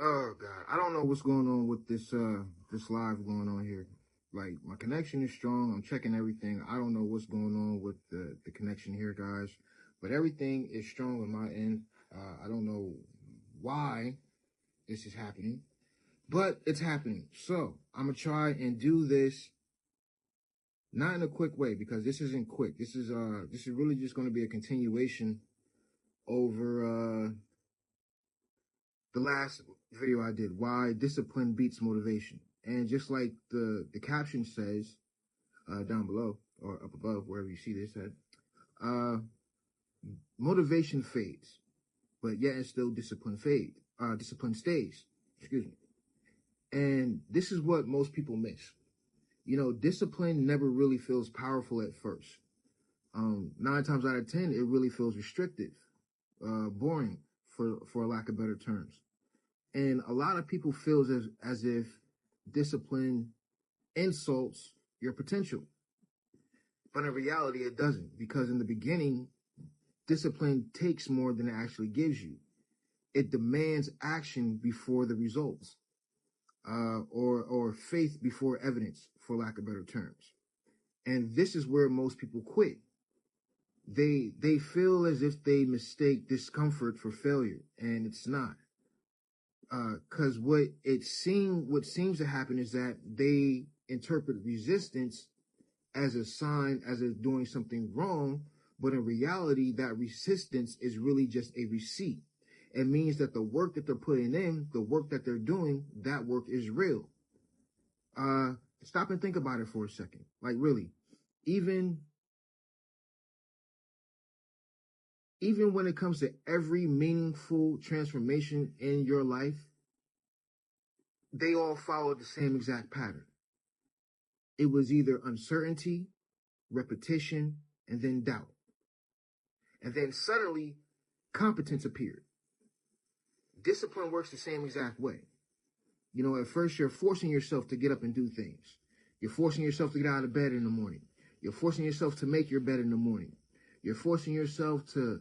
Oh God, I don't know what's going on with this live going on here. Like my connection is strong. I'm checking everything. I don't know what's going on with the connection here, guys. But everything is strong on my end. I don't know why this is happening, but it's happening. So I'm gonna try and do this not in a quick way because this isn't quick. This is really just gonna be a continuation over the last video I did, why discipline beats motivation. And just like the caption says down below or up above, wherever you see this at, motivation fades, but yet and still discipline stays. Excuse me. And this is what most people miss. You know, discipline never really feels powerful at first. 9 times out of 10, it really feels restrictive, boring, for lack of better terms. And a lot of people feel as if discipline insults your potential. But in reality, it doesn't, because in the beginning, discipline takes more than it actually gives you. It demands action before the results, or faith before evidence, for lack of better terms. And this is where most people quit. They feel as if they mistake discomfort for failure, and it's not. Because what seems to happen is that they interpret resistance as a sign, as if doing something wrong, but in reality, that resistance is really just a receipt. It means that the work that they're putting in, the work that they're doing, that work is real. Stop and think about it for a second. Like really, even when it comes to every meaningful transformation in your life, they all follow the same exact pattern. It was either uncertainty, repetition, and then doubt. And then suddenly, competence appeared. Discipline works the same exact way. You know, at first you're forcing yourself to get up and do things. You're forcing yourself to get out of bed in the morning. You're forcing yourself to make your bed in the morning. You're forcing yourself to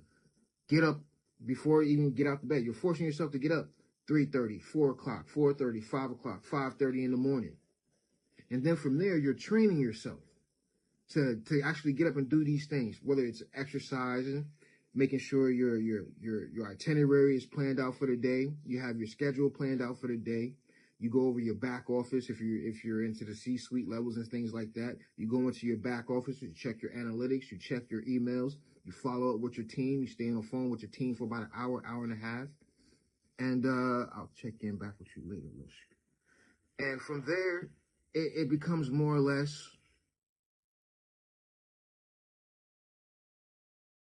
get up before you even get out the bed. You're forcing yourself to get up 3:30, 4 o'clock, 4:30, 5 o'clock, 5:30 in the morning. And then from there, you're training yourself to actually get up and do these things, whether it's exercising, making sure your itinerary is planned out for the day. You have your schedule planned out for the day. You go over your back office if you're into the C-suite levels and things like that. You go into your back office, you check your analytics, you check your emails, you follow up with your team, you stay on the phone with your team for about an hour, hour and a half. And I'll check in back with you later, Lish. And from there, it becomes more or less,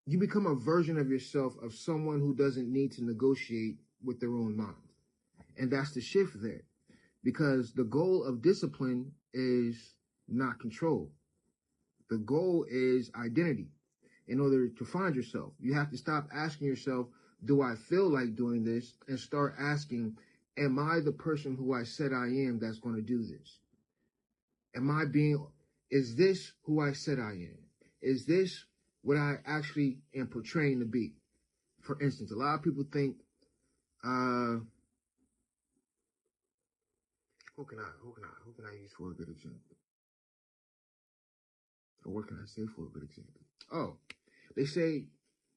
you become a version of yourself of someone who doesn't need to negotiate with their own mind. And that's the shift there. Because the goal of discipline is not control. The goal is identity. In order to find yourself, you have to stop asking yourself, do I feel like doing this? And start asking, am I the person who I said I am that's going to do this? Is this who I said I am? Is this what I actually am portraying to be? For instance, a lot of people think, who can I use for a good example? Or what can I say for a good example? Oh, they say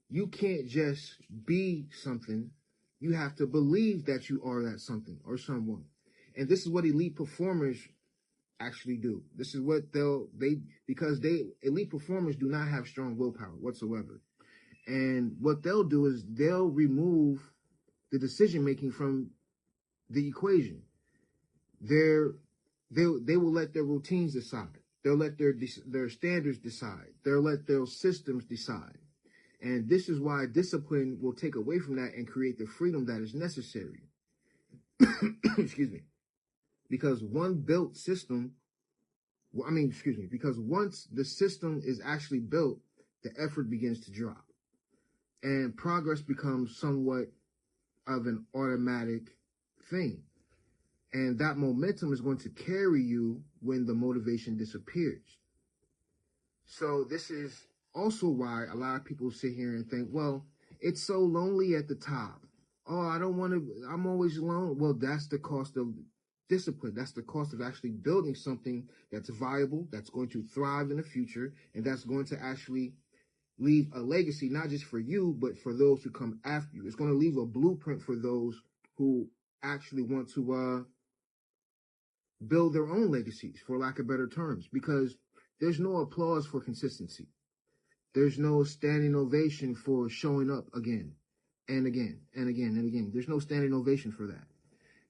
you can't just be something. You have to believe that you are that something or someone. And this is what elite performers actually do. This is what because elite performers do not have strong willpower whatsoever. And what they'll do is they'll remove the decision making from the equation. They will let their routines decide. They'll let their standards decide. They'll let their systems decide. And this is why discipline will take away from that and create the freedom that is necessary. Excuse me. Because because once the system is actually built, the effort begins to drop. And progress becomes somewhat of an automatic thing. And that momentum is going to carry you when the motivation disappears. So this is also why a lot of people sit here and think, well, it's so lonely at the top. Oh, I don't want to, I'm always alone. Well, that's the cost of discipline. That's the cost of actually building something that's viable, that's going to thrive in the future, and that's going to actually leave a legacy, not just for you, but for those who come after you. It's going to leave a blueprint for those who actually want to build their own legacies, for lack of better terms, because there's no applause for consistency. There's no standing ovation for showing up again and again and again and again. There's no standing ovation for that.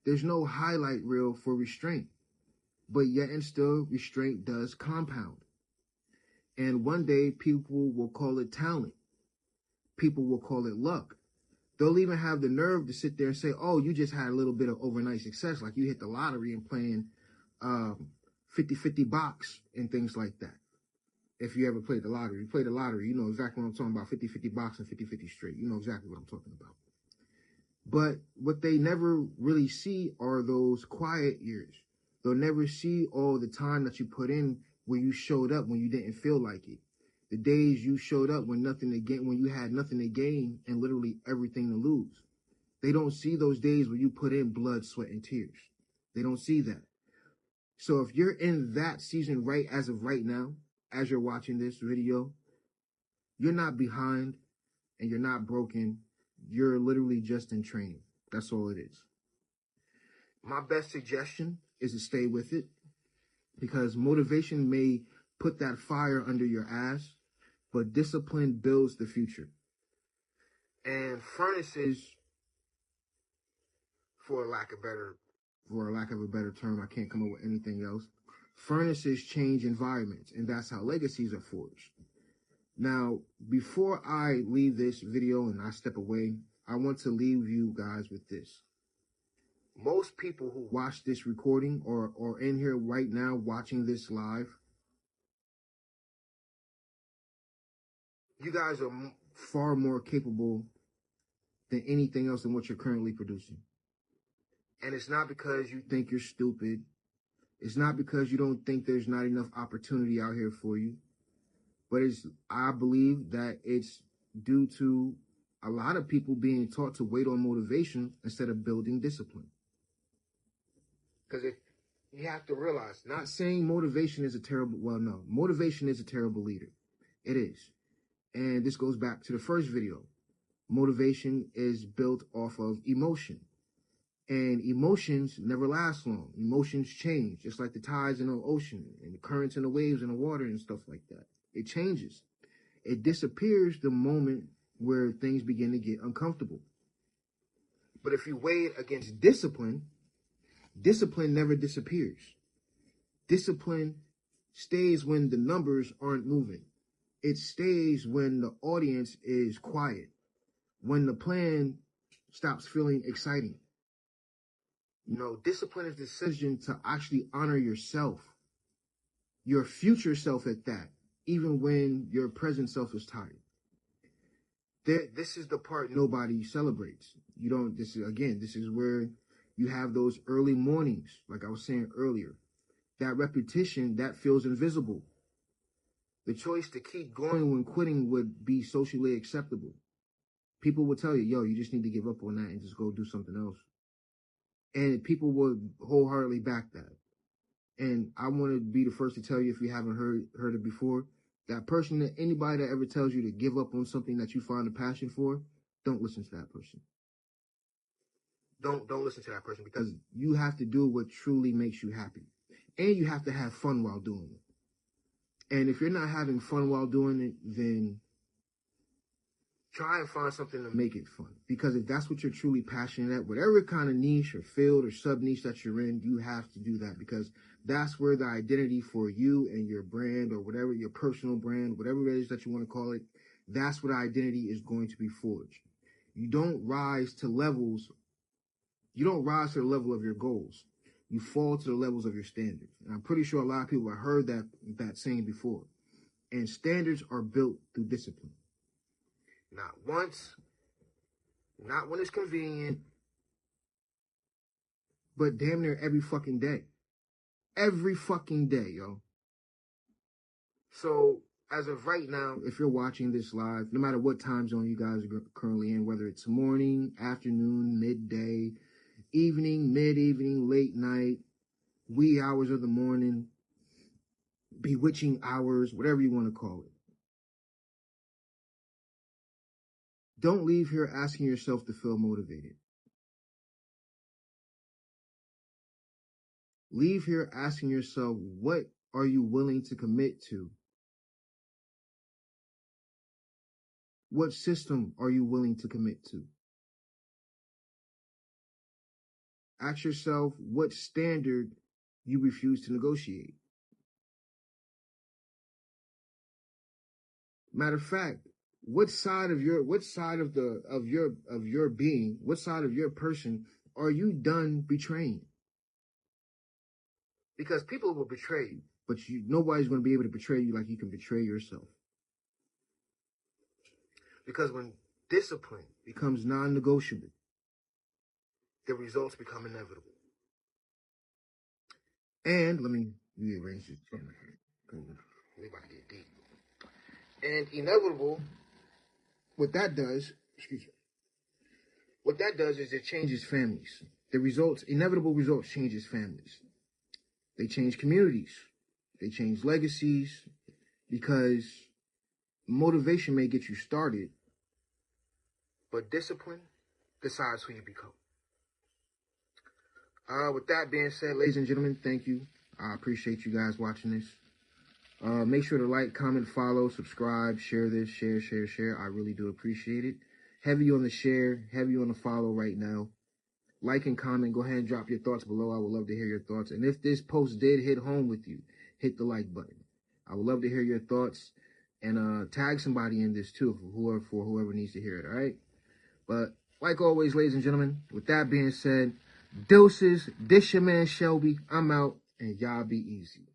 There's no highlight reel for restraint. But yet and still, restraint does compound. And one day, people will call it talent. People will call it luck. They'll even have the nerve to sit there and say, oh, you just had a little bit of overnight success, like you hit the lottery and playing 50-50 box and things like that. If you ever played the lottery, you play the lottery, you know exactly what I'm talking about, 50-50 box and 50-50 straight. You know exactly what I'm talking about. But what they never really see are those quiet years. They'll never see all the time that you put in when you showed up when you didn't feel like it. The days you showed up when nothing to gain, when you had nothing to gain and literally everything to lose. They don't see those days where you put in blood, sweat, and tears. They don't see that. So if you're in that season right as of right now, as you're watching this video, you're not behind and you're not broken. You're literally just in training. That's all it is. My best suggestion is to stay with it, because motivation may put that fire under your ass, but discipline builds the future. And furnaces, for lack of a better term, I can't come up with anything else. Furnaces change environments, and that's how legacies are forged. Now, before I leave this video and I step away, I want to leave you guys with this. Most people who watch this recording or in here right now watching this live, you guys are far more capable than anything else than what you're currently producing. And it's not because you think you're stupid. It's not because you don't think there's not enough opportunity out here for you. But I believe that it's due to a lot of people being taught to wait on motivation instead of building discipline. Because if you have to realize, not saying motivation is a terrible, well, no, motivation is a terrible leader. It is. And this goes back to the first video. Motivation is built off of emotion. And emotions never last long. Emotions change, just like the tides in the ocean and the currents and the waves in the water and stuff like that. It changes. It disappears the moment where things begin to get uncomfortable. But if you weigh it against discipline, discipline never disappears. Discipline stays when the numbers aren't moving. It stays when the audience is quiet, when the plan stops feeling exciting. You know, discipline is the decision to actually honor yourself, your future self at that, even when your present self is tired. This is the part nobody celebrates. This is where you have those early mornings, like I was saying earlier. That repetition, that feels invisible. The choice to keep going when quitting would be socially acceptable. People will tell you, yo, you just need to give up on that and just go do something else. And people would wholeheartedly back that. And I want to be the first to tell you, if you haven't heard it before, that person, that anybody that ever tells you to give up on something that you find a passion for, don't listen to that person. Don't listen to that person, because you have to do what truly makes you happy. And you have to have fun while doing it. And if you're not having fun while doing it, then try and find something to make it fun. Because if that's what you're truly passionate at, whatever kind of niche or field or sub-niche that you're in, you have to do that, because that's where the identity for you and your brand, or whatever, your personal brand, whatever it is that you want to call it, that's what identity is going to be forged. You don't rise to the level of your goals. You fall to the levels of your standards. And I'm pretty sure a lot of people have heard that saying before. And standards are built through discipline. Not once, not when it's convenient, but damn near every fucking day. Every fucking day, yo. So as of right now, if you're watching this live, no matter what time zone you guys are currently in, whether it's morning, afternoon, midday, evening, mid-evening, late night, wee hours of the morning, bewitching hours, whatever you want to call it. Don't leave here asking yourself to feel motivated. Leave here asking yourself, what are you willing to commit to? What system are you willing to commit to? Ask yourself what standard you refuse to negotiate. Matter of fact, what side of your being, what side of your person are you done betraying? Because people will betray you, but nobody's going to be able to betray you like you can betray yourself. Because when discipline becomes non-negotiable, the results become inevitable. And let me rearrange this. We're about to get deep. And inevitable, what that does is it changes families. Inevitable results changes families. They change communities. They change legacies, because motivation may get you started, but discipline decides who you become. With that being said, ladies and gentlemen, thank you. I appreciate you guys watching this. Make sure to like, comment, follow, subscribe, share this, share. I really do appreciate it. Heavy on the share, heavy on the follow right now. Like and comment. Go ahead and drop your thoughts below. I would love to hear your thoughts. And if this post did hit home with you, hit the like button. I would love to hear your thoughts. And tag somebody in this too, for whoever needs to hear it, all right? But like always, ladies and gentlemen, with that being said, deuces, this your man Shelby. I'm out, and y'all be easy.